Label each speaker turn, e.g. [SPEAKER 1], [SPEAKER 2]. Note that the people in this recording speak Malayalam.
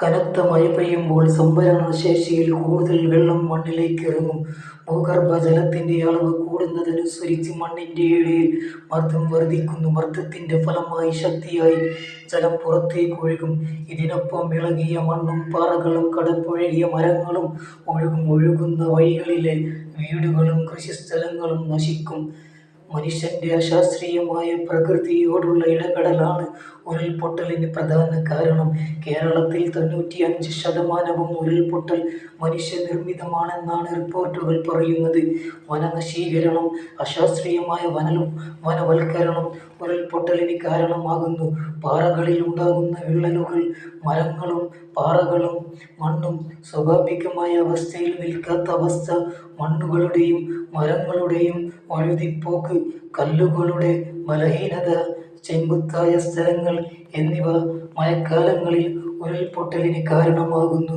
[SPEAKER 1] കനത്ത മഴ പെയ്യുമ്പോൾ സംഭരണശേഷിയിൽ കൂടുതൽ വെള്ളം മണ്ണിലേക്ക് ഇറങ്ങും. ഭൂഗർഭജലത്തിന്റെ അളവ് കൂടുന്നതനുസരിച്ച് മണ്ണിന്റെ ഇടയിൽ മർദ്ദം വർദ്ധിക്കുന്നു. മർദ്ദത്തിന്റെ ഫലമായി ശക്തിയായി ജലം പുറത്തേക്ക് ഒഴുകും. ഇതിനൊപ്പം ഇളകിയ മണ്ണും പാറകളും കടപുഴകിയ മരങ്ങളും ഒഴുകും. ഒഴുകുന്ന വഴികളിലെ വീടുകളും കൃഷിസ്ഥലങ്ങളും നശിക്കും. മനുഷ്യന്റെ അശാസ്ത്രീയമായ പ്രകൃതിയോടുള്ള ഇടപെടലാണ് ഉരുൾപൊട്ടലിന് പ്രധാന കാരണം. കേരളത്തിൽ 95% ഉരുൾപൊട്ടൽ മനുഷ്യനിർമ്മിതമാണെന്നാണ് റിപ്പോർട്ടുകൾ പറയുന്നത്. വനനശീകരണം, അശാസ്ത്രീയമായ വനവൽക്കരണം ഉരുൾപൊട്ടലിന് കാരണമാകുന്നു. പാറകളിൽ ഉണ്ടാകുന്ന വിള്ളലുകൾ മരങ്ങളും പാറകളും മണ്ണും സ്വാഭാവികമായ അവസ്ഥയിൽ നിൽക്കാത്ത അവസ്ഥ, മണ്ണുകളുടെയും മരങ്ങളുടെയും വഴുതിപ്പോക്ക്, കല്ലുകളുടെ ബലഹീനത, ചെങ്കുത്തായ സ്ഥലങ്ങൾ എന്നിവ മഴക്കാലങ്ങളിൽ ഉരുൾപൊട്ടലിന് കാരണമാകുന്നു.